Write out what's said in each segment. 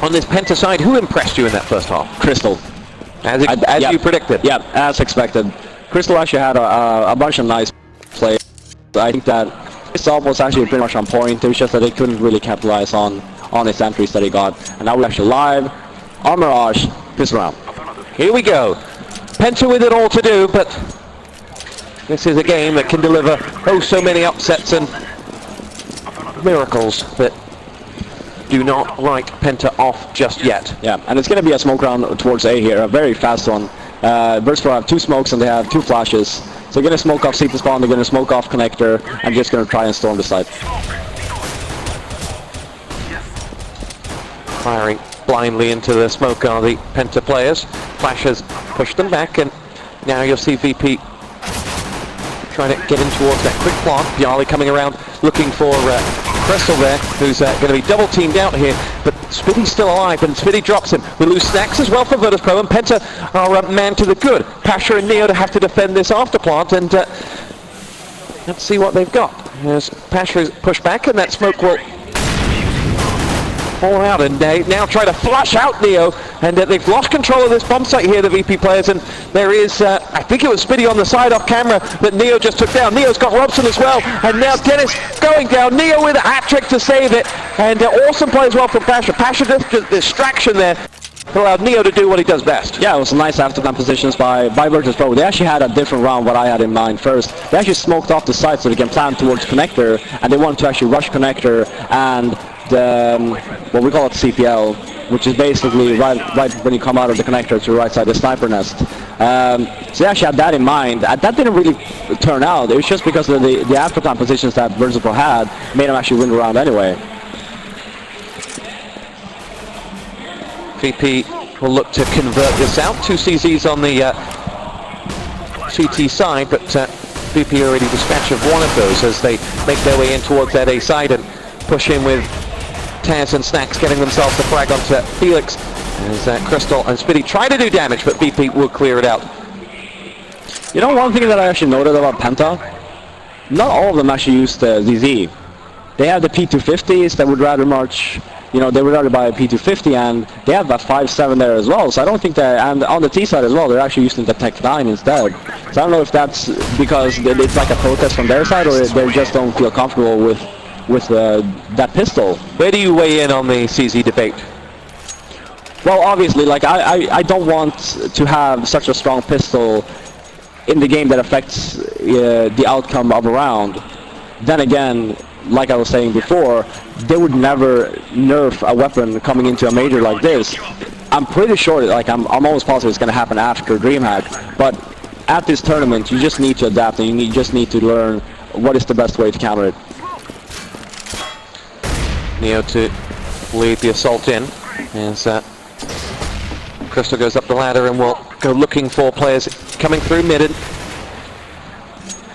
On this Penta side, who impressed you in that first half? Crystal. As you predicted? Yeah, as expected. Crystal actually had a bunch of nice plays. I think that his sub was actually pretty much on point. It was just that they couldn't really capitalize on his entries that he got. And now we're actually live on Mirage this round. Here we go. Penta with it all to do, but this is a game that can deliver so many upsets and miracles that do not write Penta off just yet. Yeah, and it's going to be a smoke round towards A here, a very fast one. Virtus.Pro have 2 smokes and they have 2 flashes. So they're going to smoke off CT spawn, they're going to smoke off connector, and just going to try and storm the site. Firing blindly into the smoke are the Penta players. Flashes push them back, and now you'll see VP trying to get in towards that quick plant. Bialy coming around looking for Crystal there, who's going to be double teamed out here, but Spiddy's still alive, and Spiddy drops him. We lose Snacks as well for Virtus.Pro, and Penta are man to the good. Pasha and Neo to have to defend this after plant, and let's see what they've got. As Pasha pushed back, and that smoke will fall out, and they now try to flush out Neo, and they've lost control of this bomb site here, the VP players, and there is, I think it was Spiddy on the side off camera that Neo just took down. Neo's got Robson as well, and now Dennis going down. Neo with a hat-trick to save it, and awesome play as well from Pasha. Pasha just distraction there allowed Neo to do what he does best. Yeah, it was nice after-time positions by Virtus.Pro. They actually had a different round what I had in mind first. They actually smoked off the site so they can plan towards connector, and they wanted to actually rush connector and what we call it CPL, which is basically right when you come out of the connector to the right side, the sniper nest. So they actually had that in mind. That didn't really turn out. It was just because of the after-time positions that Virtus.Pro had made them actually win the round anyway. VP will look to convert this out. 2 CZs on the CT side, but VP already dispatched of one of those as they make their way in towards that A side and push in with Taz and Snacks getting themselves the frag onto Felix as Crystal and Spiddy try to do damage, but VP will clear it out. You know, one thing that I actually noted about Penta, not all of them actually use the ZZ. They have the P250s that would rather march, you know, they would rather buy a P250, and they have that 5.7 there as well, so I don't think that, and on the T side as well, they're actually using the Tech 9 instead. So I don't know if that's because it's like a protest from their side, or they just don't feel comfortable with that pistol. Where do you weigh in on the CZ debate? Well, obviously, like I don't want to have such a strong pistol in the game that affects the outcome of a round. Then again, like I was saying before, they would never nerf a weapon coming into a major like this. I'm pretty sure, like I'm almost positive it's going to happen after Dreamhack, but at this tournament you just need to adapt, and you just need to learn what is the best way to counter it. Neo to lead the assault in as Crystal goes up the ladder and will go looking for players coming through mid. And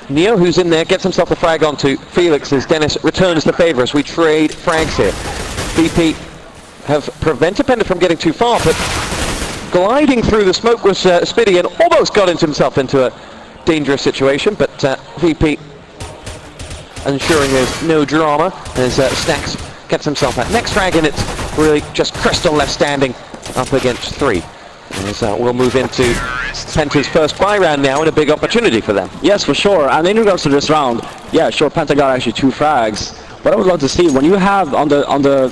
Neo, who's in there, gets himself a frag onto Felix as Dennis returns the favor as we trade frags here. VP have prevented Penta from getting too far, but gliding through the smoke was Spiddy and almost got himself into a dangerous situation, but VP ensuring there's no drama as Snacks gets himself that next frag, and it's really just Crystal left standing up against 3. As we'll move into Penta's first buy round now, and a big opportunity for them. Yes, for sure. And in regards to this round, yeah, sure, Penta got actually 2 frags. But I would love to see when you have on the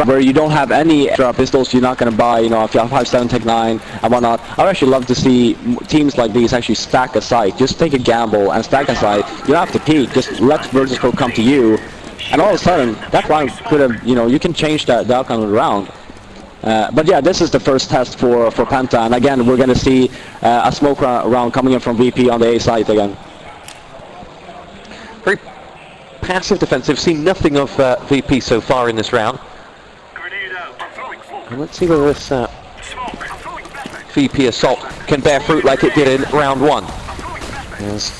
where you don't have any extra pistols, you're not going to buy, you know, if you have 5.7 Tech 9 and whatnot. I would actually love to see teams like these actually stack a site. Just take a gamble and stack a site. You don't have to peek. Just let Virtus.Pro come to you, and all of a sudden that round could have, you know, you can change the outcome of the round. But yeah, this is the first test for Penta, and again we're going to see a smoke round coming in from VP on the A site again. Very passive defensive. Seen nothing of VP so far in this round. And let's see whether this VP assault can bear fruit like it did in round 1. As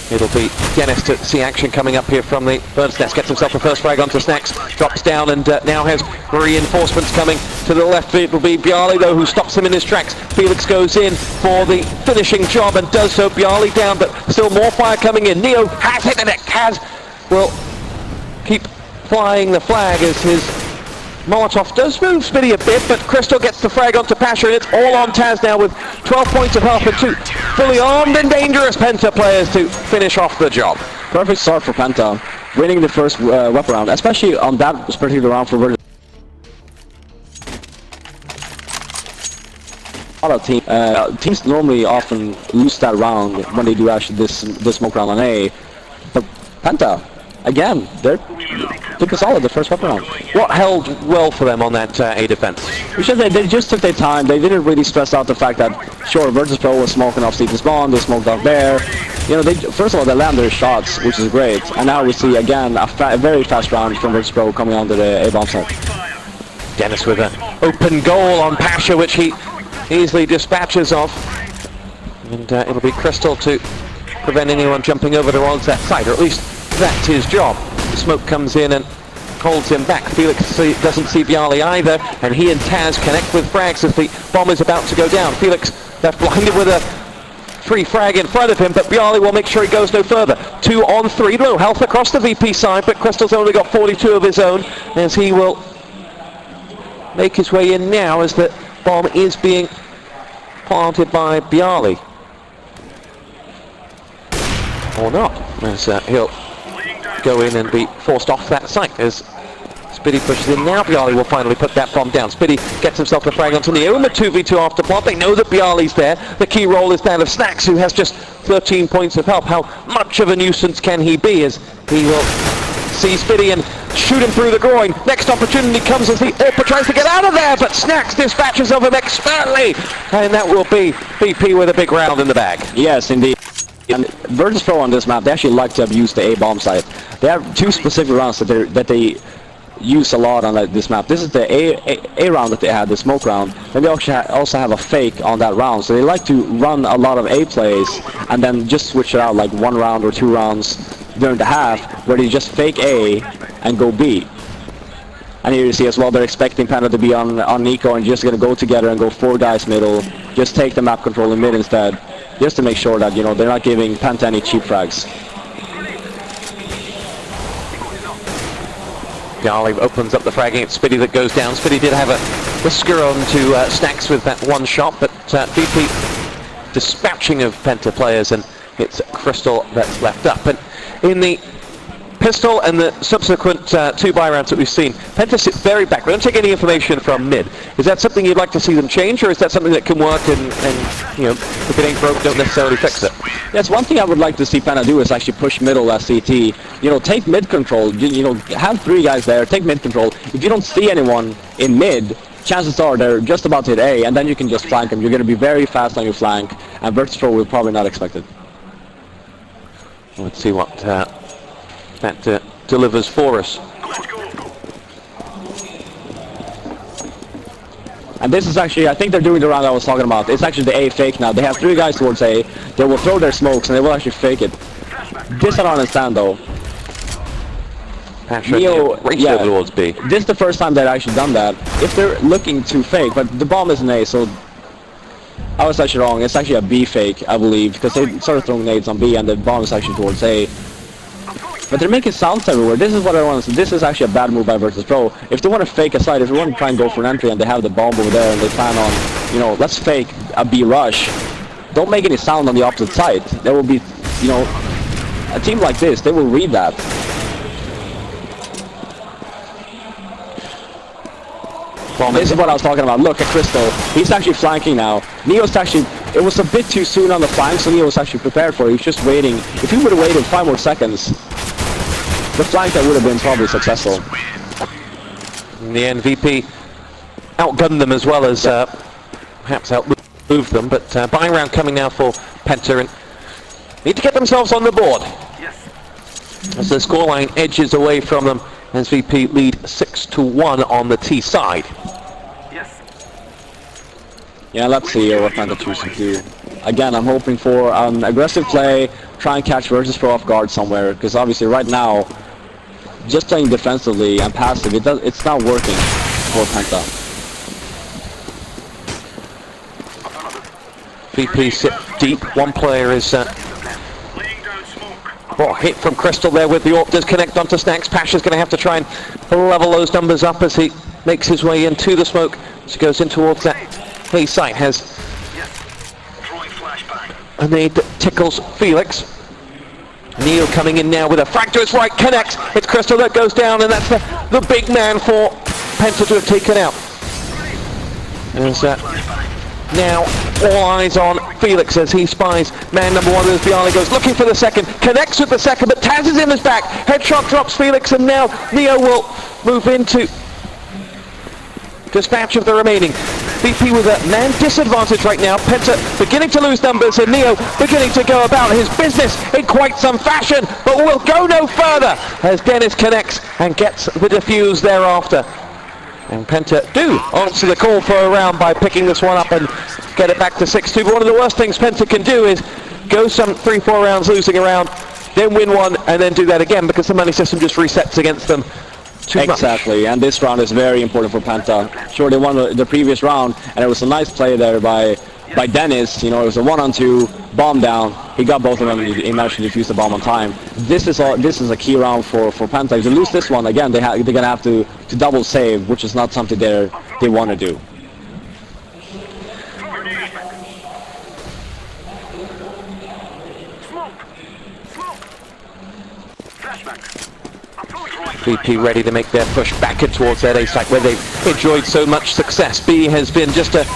it'll be Dennis to see action coming up here from the bird's nest. Gets himself the first frag onto Snacks, drops down, and now has reinforcements coming to the left. It'll be Bialy though who stops him in his tracks. Felix goes in for the finishing job and does so. Bialy down, but still more fire coming in. Neo has hit the neck. Kaz will keep flying the flag as his Molotov does move Spitty a bit, but Crystal gets the frag onto Pasha, and it's all on Taz now with 12 points of health and 2 fully armed and dangerous Penta players to finish off the job. Perfect start for Penta, winning the first weapon round, especially on that particular round for Virtus. A lot of teams normally often lose that round when they do actually this smoke round on A, but Penta, again, they're looking solid the first weapon round. What held well for them on that A defense? Because they just took their time. They didn't really stress out the fact that, sure, Virtus.Pro was smoking off Steven's spawn, they smoked off there. You know, first of all, they land their shots, which is great. And now we see, again, a very fast round from Virtus.Pro coming onto the A-bomb site. Dennis with an open goal on Pasha, which he easily dispatches of. And it'll be Crystal to prevent anyone jumping over towards that side, or at least that's his job. The smoke comes in and holds him back. Felix doesn't see Bialy either, and he and Taz connect with frags as the bomb is about to go down. Felix left blinded with a free frag in front of him, but Bialy will make sure he goes no further. 2 on 3, low health across the VP side, but Crystal's only got 42 of his own, as he will make his way in now as the bomb is being planted by Bialy. Or not, as he'll go in and be forced off that site as Spitty pushes in now. Bialy will finally put that bomb down. Spitty gets himself the frag onto Neo in the 2v2 after plot. They know that Bialy's there. The key role is that of Snacks, who has just 13 points of health. How much of a nuisance can he be, as he will see Spitty and shoot him through the groin. Next opportunity comes as the Orpa tries to get out of there, but Snacks dispatches of him expertly, and that will be BP with a big round in the bag. Yes, indeed. And Virtus.Pro on this map, they actually like to abuse the A-bomb site. They have 2 specific rounds that they use a lot on this map. This is the A round that they had, the smoke round. Then they also have a fake on that round. So they like to run a lot of A plays and then just switch it out like 1 round or 2 rounds during the half, where they just fake A and go B. And here you see as well, they're expecting Penta to be on Nico and just gonna go together and go 4 guys middle. Just take the map control in mid instead, just to make sure that, you know, they're not giving Penta any cheap frags. Bialy opens up the frag against Spitty that goes down. Spitty did have a whisker on to Snacks with that 1 shot, but BP dispatching of Penta players, and it's Crystal that's left up. And in the pistol and the subsequent 2 buy rounds that we've seen, Penta sit very back. We don't take any information from mid. Is that something you'd like to see them change, or is that something that can work and you know, if it ain't broke, don't necessarily fix it? Yes, one thing I would like to see Penta do is actually push middle as CT. You know, take mid control. You know, have 3 guys there, take mid control. If you don't see anyone in mid, chances are they're just about to hit A, and then you can just flank them. You're going to be very fast on your flank, and Virtus.Pro will probably not expect it. Let's see what that delivers for us. And this is actually, I think they're doing the round I was talking about. It's actually the A fake now. They have 3 guys towards A. They will throw their smokes and they will actually fake it. This I don't understand though. Neo, yeah, towards B. This is the first time they've actually done that. If they're looking to fake, but the bomb is an A, so I was actually wrong. It's actually a B fake, I believe, because they started throwing nades on B and the bomb is actually towards A. But they're making sounds everywhere. This is what I want to see. This is actually a bad move by Virtus.Pro. If they want to fake a side, if they want to try and go for an entry and they have the bomb over there and they plan on, you know, let's fake a B rush. Don't make any sound on the opposite side. There will be, you know, a team like this, they will read that. This is what I was talking about. Look at Crystal. He's actually flanking now. Neo's actually, it was a bit too soon on the flank, so Neo was actually prepared for it. He's just waiting. If he would have waited 5 more seconds, the flank that would have been probably successful. In the MVP outgunned them as well as perhaps outmoved them, but buy round coming now for Penta, and need to get themselves on the board. As the scoreline edges away from them, as VP lead 6-1 on the T side. Yeah, let's see what Penta choosing to do. Again, I'm hoping for an aggressive play, try and catch Virtus.Pro off guard somewhere, because obviously right now, just playing defensively and passive, it's not working for Penta. VP sit deep. One player is Oh, hit from Crystal there with the AWP, does connect onto Snacks. Pasha's going to have to try and level those numbers up as he makes his way into the smoke. As he goes in towards that A site, has a nade that tickles Felix. Neil coming in now with a frag to his right, connects. It's Crystal that goes down, and that's the big man for Penta to have taken out. There's now all eyes on Felix as he spies man number one as Bialy goes looking for the second, connects with the second, but Taz is in his back. Headshot drops Felix, and now Neo will move into dispatch of the remaining. VP with a man disadvantage right now. Penta beginning to lose numbers, and Neo beginning to go about his business in quite some fashion, but will go no further as Dennis connects and gets the defuse thereafter. And Penta do answer the call for a round by picking this one up and get it back to 6-2. But one of the worst things Penta can do is go some 3-4 rounds losing a round, then win one, and then do that again because the money system just resets against them too much. Exactly, and this round is very important for Penta. Sure, they won the previous round, and it was a nice play there by Dennis. You know, it was a 1-on-2 bomb down. He got both of them. He managed to defuse the bomb on time. This is a key round for Penta. If they lose this one again, they're gonna have to double save, which is not something they want to do. VP ready to make their push back in towards that A site where they've enjoyed so much success. B has been just a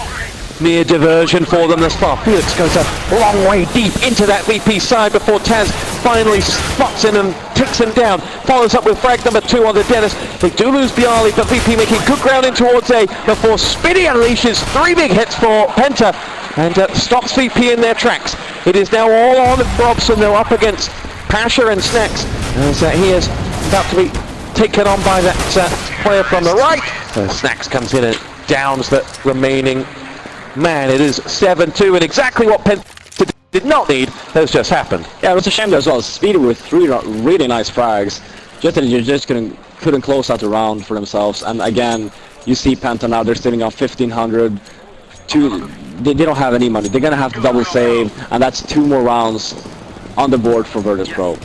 mere diversion for them thus far. Felix goes a long way deep into that VP side before Taz finally spots him and takes him down. Follows up with frag number 2 on the Dennis. They do lose Bialy, but VP making good ground in towards A before Spitty unleashes 3 big hits for Penta and stops VP in their tracks. It is now all on Robson, though, up against Pasha and Snacks as he is about to be taken on by that player from the right. Snacks comes in and downs that remaining man. It is 7-2, and exactly what Penta did not need has just happened. Yeah, it was a shame as well. Speedy with 3 really nice frags. Just that you just couldn't close out the round for themselves. And again, you see Penta now, they're sitting on 1,500. They don't have any money. They're going to have to double save, and that's 2 more rounds on the board for Virtus.Pro.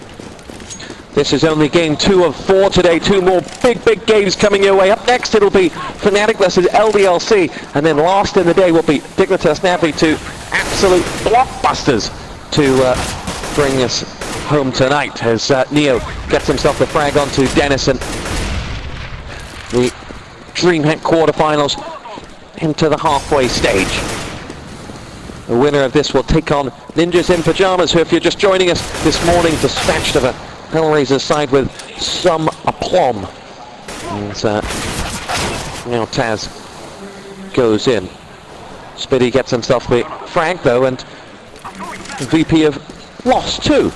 This is only game 2 of 4 today. 2 more big games coming your way. Up next, it'll be Fnatic versus LDLC. And then last in the day will be Dignitas Navi, 2 absolute blockbusters to bring us home tonight as Neo gets himself the frag onto Dennis and the Dreamhack quarterfinals into the halfway stage. The winner of this will take on Ninjas in Pajamas, who, if you're just joining us this morning, dispatched of a Hellraiser's side with some aplomb. And now Taz goes in. Spitty gets himself the frag though, and VP have lost 2.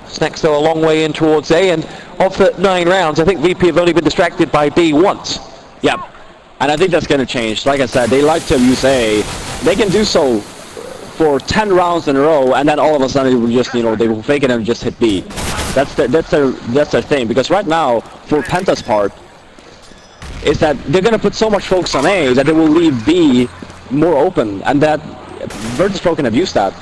Snacks though a long way in towards A, and of the 9 rounds, I think VP have only been distracted by B once. Yep, and I think that's going to change. Like I said, they like to use A. They can do so for 10 rounds in a row, and then all of a sudden it will just, they will fake it and just hit B. That's their thing, because right now, for Penta's part, is that they're going to put so much focus on A that they will leave B more open, and that Virtus.Pro can abuse that.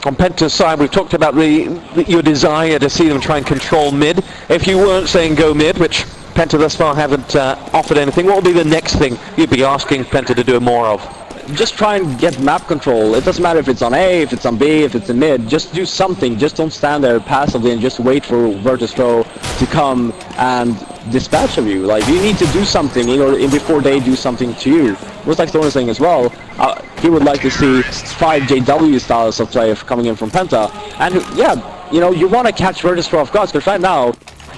On Penta's side, we've talked about your desire to see them try and control mid. If you weren't saying go mid, which Penta thus far haven't offered anything, what would be the next thing you'd be asking Penta to do more of? Just try and get map control. It doesn't matter if it's on A, if it's on B, if it's in mid. Just do something. Just don't stand there passively and just wait for Virtus.Pro to come and dispatch of you. Like, you need to do something before they do something to you. Most like Thorn is saying as well, he would like to see 5 JW styles of play coming in from Penta. And yeah, you want to catch Virtus.Pro off guard, because right now,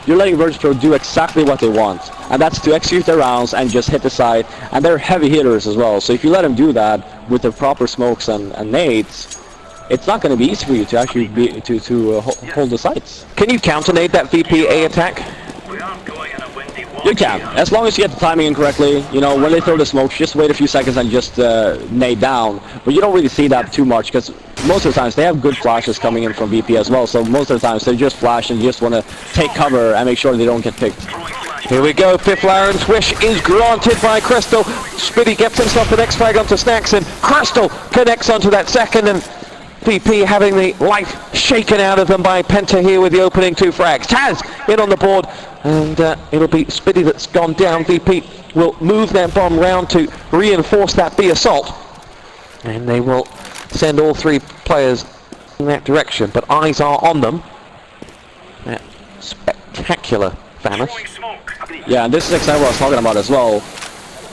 you're letting Virtus.Pro do exactly what they want, and that's to execute their rounds and just hit the side, and they're heavy hitters as well, so if you let them do that with the proper smokes and nades, it's not going to be easy for you to actually hold the sights. Can you counter-nade that VPA attack? You can, as long as you get the timing in correctly. When they throw the smokes, just wait a few seconds and just nade down, but you don't really see that too much, because most of the times they have good flashes coming in from VP as well, so most of the times they just flash and just want to take cover and make sure they don't get picked. Here we go, Fifth Laren's wish is granted by Crystal. Spitty gets himself the next frag onto Snacks, and Crystal connects onto that second, and VP having the life shaken out of them by Penta here with the opening 2 frags. Taz in on the board, and it'll be Spitty that's gone down. VP will move their bomb round to reinforce that B assault, and they will send all 3 players in that direction, but eyes are on them. That spectacular Vanis. Yeah, and this is exactly what I was talking about as well.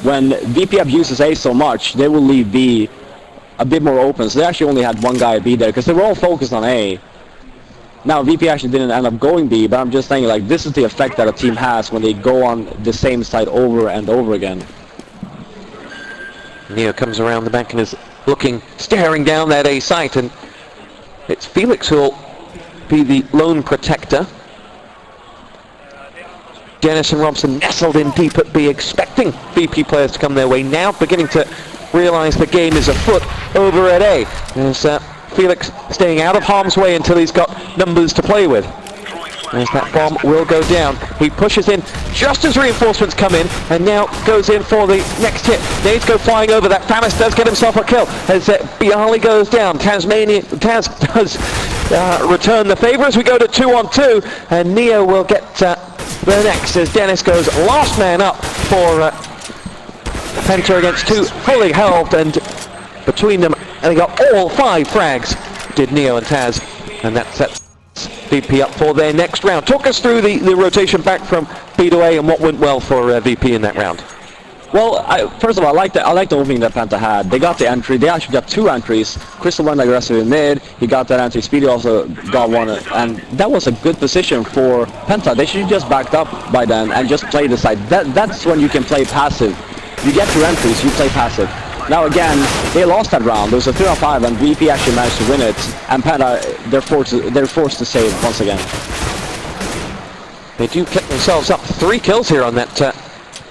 When VP abuses A so much, they will leave B a bit more open, so they actually only had 1 guy B there, because they were all focused on A. Now, VP actually didn't end up going B, but I'm just saying, like, this is the effect that a team has when they go on the same side over and over again. Neo comes around the back and is looking, staring down that A site, and it's Felix who'll be the lone protector. Dennis and Robson nestled in deep at B, expecting VP players to come their way, now beginning to realize the game is afoot over at A. There's Felix staying out of harm's way until he's got numbers to play with. As that bomb will go down, he pushes in just as reinforcements come in, and now goes in for the next hit. Nades go flying over. That Famis does get himself a kill as Bialy goes down. Taz does return the favor as we go to 2-on-2, and Neo will get the next as Dennis goes last man up for Penta against 2 fully held, and between them they got all 5 frags, did Neo and Taz, and that sets VP up for their next round. Talk us through the rotation back from B to A and what went well for VP in that round. Well, first of all, I like the opening that Penta had. They got the entry. They actually got 2 entries. Crystal went aggressive in mid. He got that entry. Speedy also got one, and that was a good position for Penta. They should have just backed up by then and just play the side. That's when you can play passive. You get 2 entries, you play passive. Now again, they lost that round. There was a 3-on-5, and VP actually managed to win it. And Penta, they're forced to save once again. They do get themselves up 3 kills here on that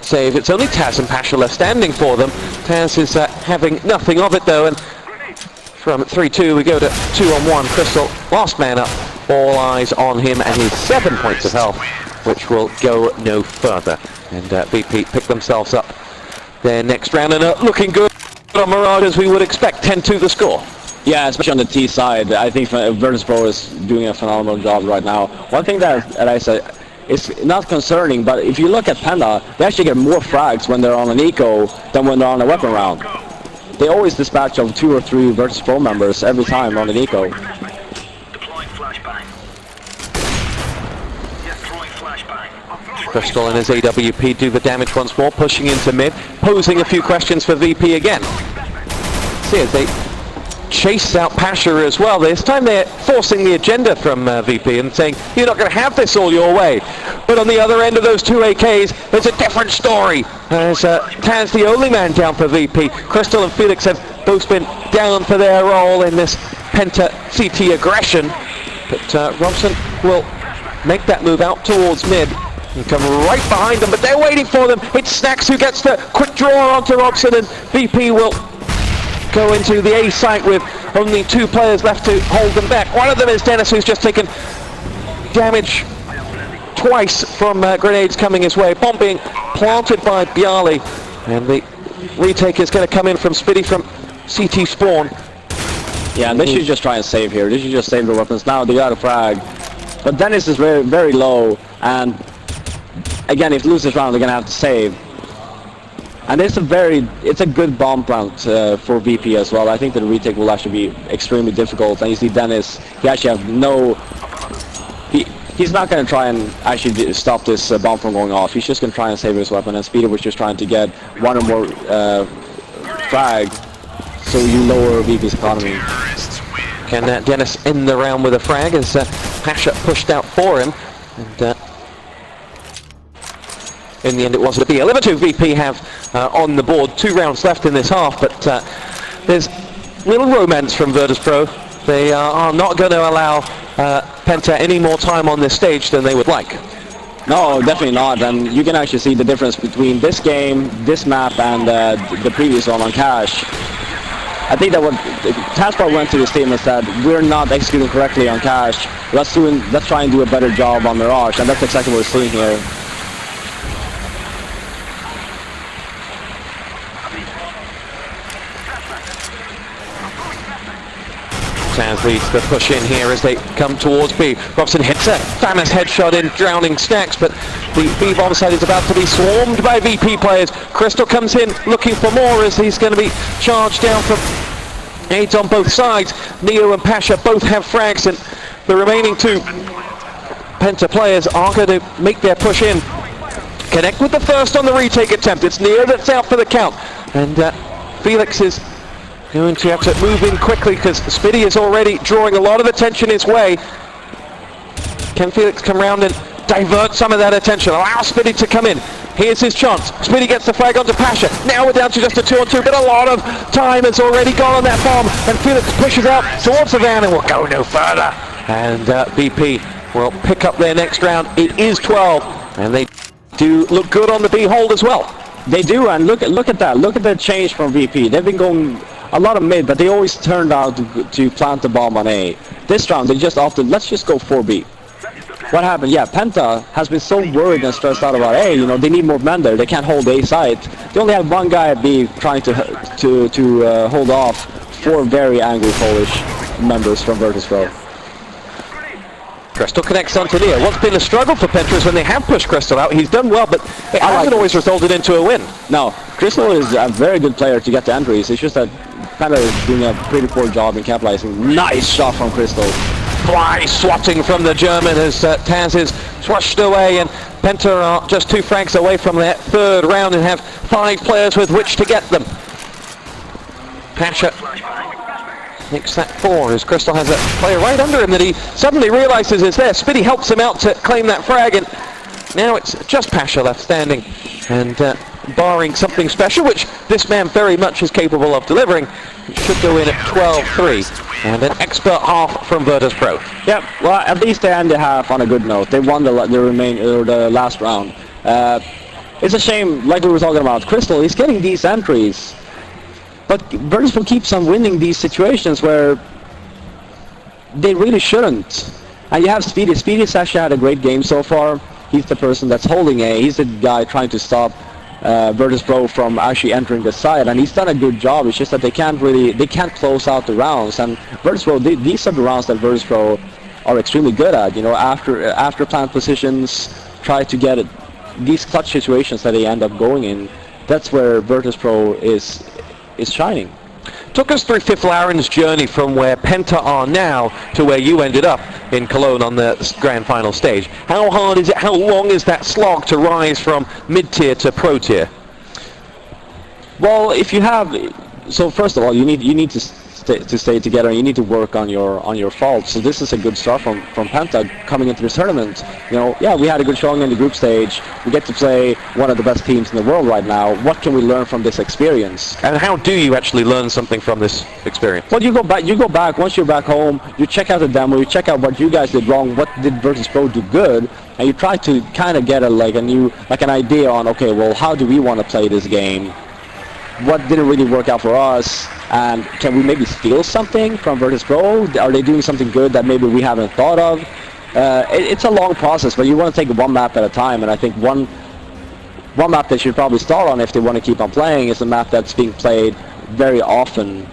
save. It's only Taz and Pasha left standing for them. Taz is having nothing of it though, and from 3-2 we go to 2-on-1. Crystal, last man up, all eyes on him and his 7 points of health, which will go no further. And VP pick themselves up their next round, and looking good on Mirage as we would expect. 10-2 the score. Yeah, especially on the T side. I think Virtus.Pro is doing a phenomenal job right now. One thing that I said, it's not concerning, but if you look at Penta, they actually get more frags when they're on an eco than when they're on a weapon round. They always dispatch of 2 or 3 Virtus.Pro members every time on an eco. Crystal and his AWP do the damage once more, pushing into mid, posing a few questions for VP again. See as they chase out Pasha as well. This time they're forcing the agenda from VP and saying, you're not going to have this all your way. But on the other end of those 2 AKs, there's a different story. As Taz the only man down for VP. Crystal and Felix have both been down for their role in this Penta CT aggression. But Robson will make that move out towards mid and come right behind them, but they're waiting for them. It's Snacks who gets the quick draw onto Robson, and VP will go into the A site with only 2 players left to hold them back. One of them is Dennis, who's just taken damage twice from grenades coming his way. Bomb being planted by Bialy, and the retake is going to come in from Spitty from CT spawn. Yeah, and they should just try and save here. They should just save their weapons. Now they got a frag, but Dennis is very, very low, and again, if they lose this round, they're going to have to save. And it's a good bomb plant for VP as well. I think the retake will actually be extremely difficult. And you see Dennis, he actually has no... He's not going to try and actually stop this bomb from going off. He's just going to try and save his weapon. And Speeder was just trying to get 1 or more frag, so you lower VP's economy. Can Dennis end the round with a frag as Pasha pushed out for him? And in the end it wasn't a B. 11-2 VP have on the board. 2 rounds left in this half, but there's little romance from Virtus.Pro. They are not going to allow Penta any more time on this stage than they would like. No, definitely not, and you can actually see the difference between this game, this map, and the previous one on Cash. I think that what Taskbar went to his team and said, we're not executing correctly on Cash, let's try and do a better job on Mirage, and that's exactly what we're seeing here. Taz leads the push in here as they come towards B. Robson hits a famous headshot in, drowning Snacks, but the B bomb site is about to be swarmed by VP players. Crystal comes in looking for more as he's going to be charged down from aids on both sides. Neo and Pasha both have frags, and the remaining two Penta players are going to make their push in. Connect with the first on the retake attempt. It's Neo that's out for the count, and Felix is going to have to move in quickly because Spiddy is already drawing a lot of attention his way. Can Felix come round and divert some of that attention? Allow Spiddy to come in. Here's his chance. Spiddy gets the flag onto Pasha. Now we're down to just a 2-on-2, but a lot of time has already gone on that bomb, and Felix pushes out towards the van and will go no further. And BP will pick up their next round. It is 12, and they do look good on the B hold as well. They do, and look at that. Look at the change from VP. They've been going a lot of mid, but they always turned out to plant the bomb on A. This round, they just opted, let's just go 4B. What happened? Yeah, Penta has been so worried and stressed out about A. You know, they need more men there. They can't hold A site. They only have one guy at B trying to hold off 4 very angry Polish members from Virtus.Pro. Crystal connects onto Neo. What's been a struggle for Penta is when they have pushed Crystal out, he's done well, but it hasn't always resulted into a win. No, Crystal is a very good player to get the entries. It's just that Penta is doing a pretty poor job in capitalizing. Nice shot from Crystal. Fly swatting from the German as Taz is swashed away, and Penta are just 2 frags away from their 3rd round and have 5 players with which to get them. Pasha makes that 4 as Crystal has a player right under him that he suddenly realizes is there. Spiddy helps him out to claim that frag, and now it's just Pasha left standing, and barring something special, which this man very much is capable of delivering, it should go in at 12-3, and an expert half from Virtus.Pro. Yep, well, at least they end the half on a good note. They won the last round. It's a shame, like we were talking about, Crystal, he's getting these entries, but Virtus.Pro keeps on winning these situations where they really shouldn't. And you have Speedy. Speedy's actually had a great game so far. He's the person that's holding A. He's the guy trying to stop Virtus.Pro from actually entering the side, and he's done a good job. It's just that they can't close out the rounds, and Virtus.Pro, these are the rounds that Virtus.Pro are extremely good at. You know, after plant positions, try to get it, these clutch situations that they end up going in. That's where Virtus.Pro is shining. Took us through Fifth Laren's journey from where Penta are now to where you ended up in Cologne on the grand final stage. How hard is it, how long is that slog to rise from mid-tier to pro-tier? Well, if you have, so first of all, you need to stay together, and you need to work on your faults. So this is a good start from Penta coming into this tournament. You know, yeah, we had a good showing in the group stage. We get to play one of the best teams in the world right now. What can we learn from this experience? And how do you actually learn something from this experience? Well, you go back once you're back home, you check out the demo, you check out what you guys did wrong, what did Virtus.Pro do good, and you try to kind of get an idea on, okay, well, how do we want to play this game? What didn't really work out for us, and can we maybe steal something from Virtus.Pro? Are they doing something good that maybe we haven't thought of? It's a long process, but you want to take one map at a time, and I think one map they should probably start on if they want to keep on playing is a map that's being played very often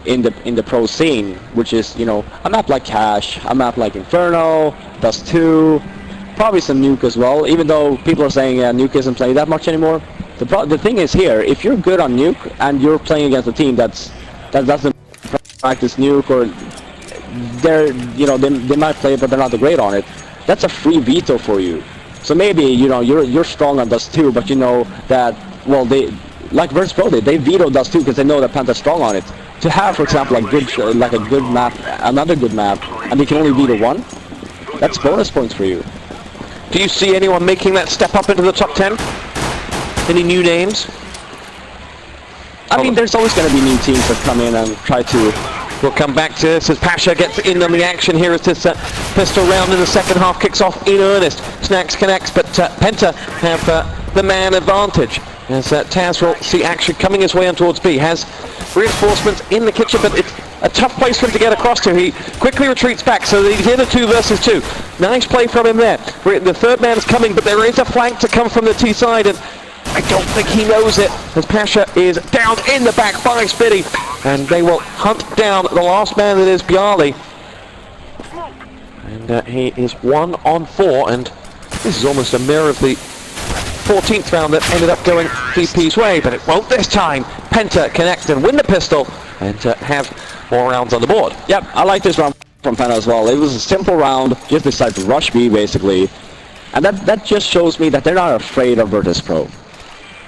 in the pro scene, which is, you know, a map like Cash, a map like Inferno, Dust 2, probably some Nuke as well, even though people are saying Nuke isn't played that much anymore. The thing is here, if you're good on Nuke and you're playing against a team that doesn't practice Nuke, or they might play it but they're not great on it, that's a free veto for you. So maybe, you know, you're strong on Dust 2, but you know that, well, they, like Virtus.Pro, they veto Dust 2 because they know that Penta's strong on it. To have, for example, a good map, another good map, and they can only veto one, that's bonus points for you. Do you see anyone making that step up into the top 10? Any new names? I mean, there's always going to be new teams that come in and try to... We'll come back to this as Pasha gets in on the action here as this pistol round in the second half kicks off in earnest. Snacks connects, but Penta have the man advantage. As Taz will see action coming his way on towards B. Has reinforcements in the kitchen, but it's a tough place for him to get across to. He quickly retreats back, so he's in a 2 versus 2. Nice play from him there. The third man's coming, but there is a flank to come from the T side, and I don't think he knows it, as Pasha is down in the back by Spiddy. and they will hunt down the last man that is Bjarli. And he is 1 on 4, and this is almost a mirror of the 14th round that ended up going VP's way, but it won't this time. Penta connect and win the pistol and have more rounds on the board. Yep, I like this round from Penta as well. It was a simple round, just decided to rush B basically, and that just shows me that they're not afraid of Virtus.Pro.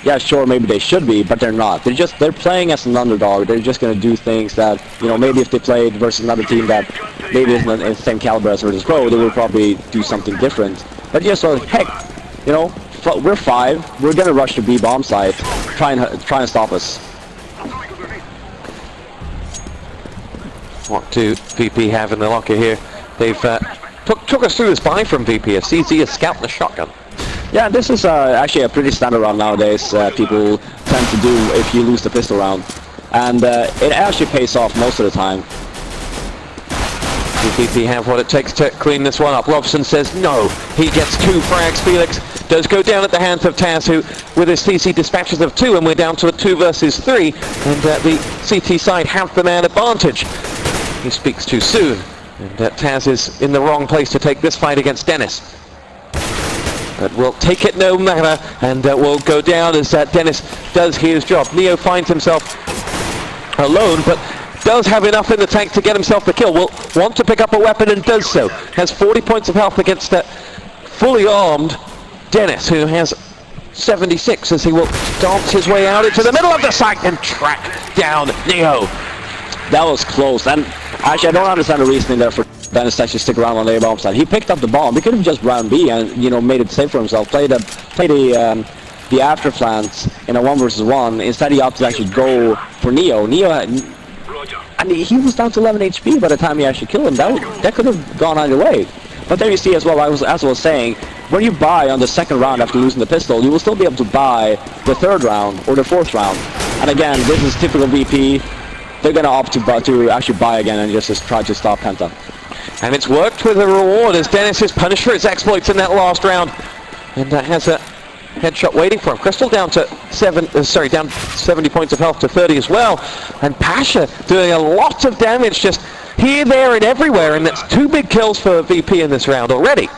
Yeah, sure, maybe they should be, but they're not. They're playing as an underdog. They're just going to do things that, you know, maybe if they played versus another team that maybe isn't in the same caliber as Virtus.Pro, they would probably do something different. But just so, heck, you know, we're 5. We're going to rush the B bomb site, try and stop us. What do VP have in the locker here? They've took us through this buy from VP. A CZ, a scout, and a shotgun. Yeah, this is actually a pretty standard round nowadays. People tend to do if you lose the pistol round, and it actually pays off most of the time. VP have what it takes to clean this one up. Robson says no. He gets 2 frags. Felix does go down at the hands of Taz, who with his CC dispatches of 2, and we're down to a 2 versus 3, and the CT side have the man advantage. He speaks too soon, and Taz is in the wrong place to take this fight against Dennis. But we'll take it no matter, and we'll go down as Dennis does his job. Neo finds himself alone, but does have enough in the tank to get himself the kill. Will want to pick up a weapon and does so. Has 40 points of health against that fully armed Dennis, who has 76 as he will dance his way out into the middle of the site and track down Neo. That was close, and actually I don't understand the reasoning there for Dennis to actually stick around on the A-bomb side. He picked up the bomb. He could have just ran B and, you know, made it safe for himself. Play the after plant in a 1 versus 1. Instead he opted to actually go for Neo. Neo had, and he was down to 11 HP by the time he actually killed him. That could have gone either way. But there you see as well, as I was saying, when you buy on the 2nd round after losing the pistol, you will still be able to buy the 3rd round or the 4th round. And again, this is typical VP. They're going to opt to actually buy again and just try to stop Penta. And it's worked with a reward as Dennis is punished for his exploits in that last round, and has a headshot waiting for him. Crystal down to down 70 points of health to 30 as well, and Pasha doing a lot of damage just here, there, and everywhere, and that's 2 big kills for VP in this round already.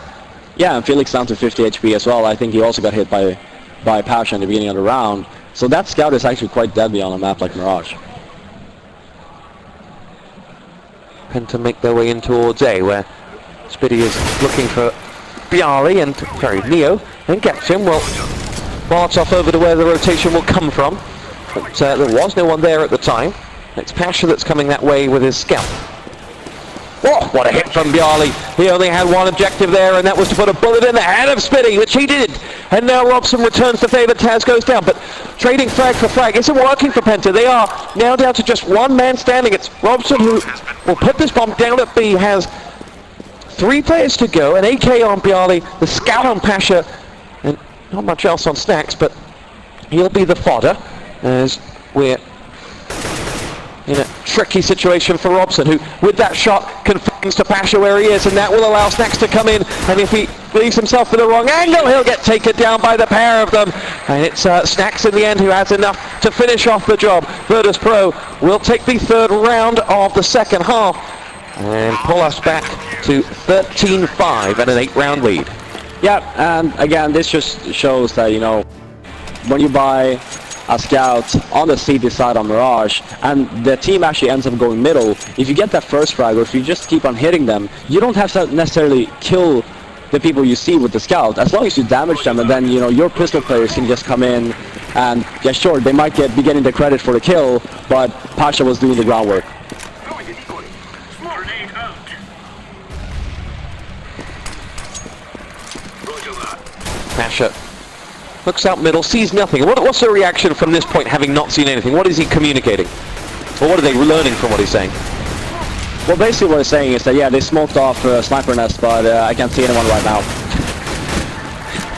Yeah, and Felix down to 50 HP as well. I think he also got hit by Pasha in the beginning of the round. So that scout is actually quite deadly on a map like Mirage. Penta make their way in towards A, where Spiddy is looking for Bjarli and Neo, and gets him. Well, Molotov over to where the rotation will come from, but there was no one there at the time. It's Pasha that's coming that way with his scout. Oh, what a hit from Bjarli. He only had one objective there, and that was to put a bullet in the head of Spiddy, which he did. And now Robson returns the favor. Taz goes down, but trading frag for frag isn't working for Penta. They are now down to just 1 man standing. It's Robson who will put this bomb down at B. Has 3 players to go, an AK on Bjarli, the scout on Pasha, and not much else on Snacks, but he'll be the fodder as we're in a tricky situation for Robson, who with that shot confirms to Pasha where he is, and that will allow Snacks to come in, and if he leaves himself in the wrong angle, he'll get taken down by the pair of them, and it's Snacks in the end who has enough to finish off the job. Virtus.Pro will take the 3rd round of the 2nd half and pull us back to 13-5 and an 8-round lead. Yeah, and again, this just shows that, you know, when you buy a scout on the CT side on Mirage, and the team actually ends up going middle, if you get that first frag, or if you just keep on hitting them, you don't have to necessarily kill the people you see with the scout, as long as you damage them, and then, you know, your pistol players can just come in, and yeah, sure, they might be getting the credit for the kill, but Pasha was doing the groundwork. Pasha looks out middle, sees nothing. What's the reaction from this point, having not seen anything? What is he communicating? Or what are they learning from what he's saying? Well, basically what he's saying is that, yeah, they smoked off sniper nest, but I can't see anyone right now.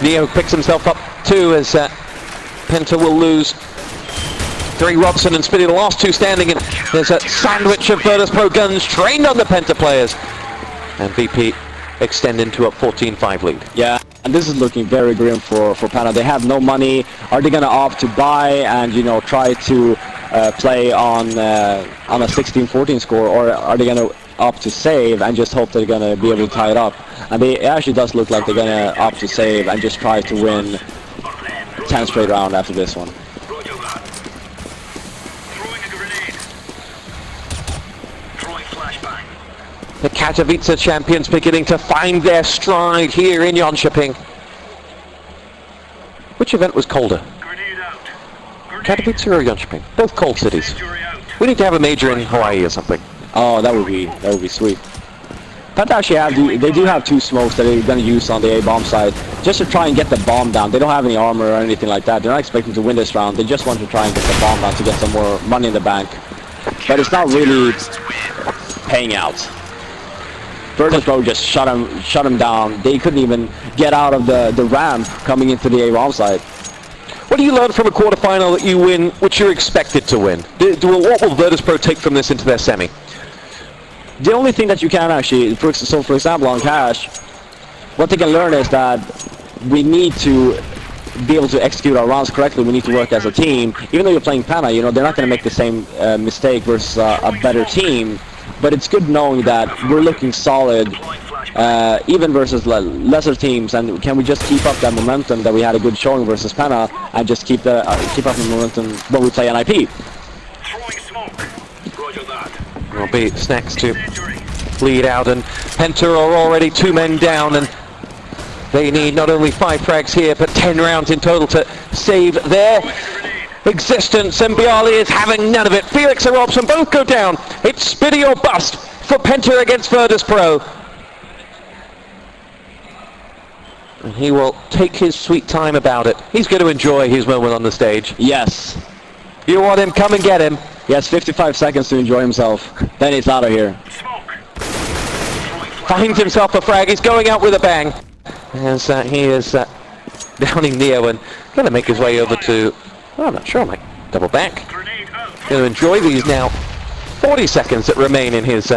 Neo picks himself up too, as Penta will lose 3. Robson and Spiddy, the last 2 standing, and there's a sandwich of Virtus.Pro guns trained on the Penta players. And VP extend into a 14-5 lead. Yeah, and this is looking very grim for Penta. They have no money. Are they going to opt to buy and, you know, try to play on a 16-14 score, or are they going to opt to save and just hope they're going to be able to tie it up? And it actually does look like they're going to opt to save and just try to win 10 straight round after this one. The Katowice champions beginning to find their stride here in Jönköping. Which event was colder? Katowice or Jönköping? Both cold cities. We need to have a major in Hawaii or something. Oh, that would be sweet. PENTA actually they do have 2 smokes that they're going to use on the A-bomb side, just to try and get the bomb down. They don't have any armor or anything like that. They're not expecting to win this round. They just want to try and get the bomb down to get some more money in the bank. But it's not really paying out. Virtus.Pro just shut him down. They couldn't even get out of the ramp coming into the A-bomb side. What do you learn from a quarterfinal that you win, which you're expected to win? What will Virtus.Pro take from this into their semi? The only thing that you can actually, for example on Cash, what they can learn is that we need to be able to execute our rounds correctly. We need to work as a team. Even though you're playing PENTA, you know, they're not going to make the same mistake versus a better team. But it's good knowing that we're looking solid, even versus lesser teams. And can we just keep up that momentum that we had a good showing versus PENTA, and just keep up the momentum when we play NIP? Will be snacks to lead out, and PENTA are already 2 men down, and they need not only 5 frags here, but 10 rounds in total to save their existence, and Bialy is having none of it. Felix and Robson both go down. It's Spitty or bust for PENTA against Virtus.Pro. And he will take his sweet time about it. He's going to enjoy his moment on the stage. Yes. You want him, come and get him. He has 55 seconds to enjoy himself. Then he's out of here. Finds himself a frag. He's going out with a bang. As he is downing Neo and going to make his way over to... Oh, I'm not sure, I might double back. Going to enjoy these now 40 seconds that remain in his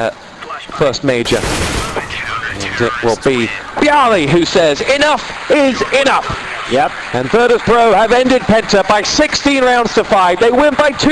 first major. And it will be Bialy who says, enough is enough. Yep. And Virtus.Pro have ended PENTA by 16 rounds to 5. They win by 2.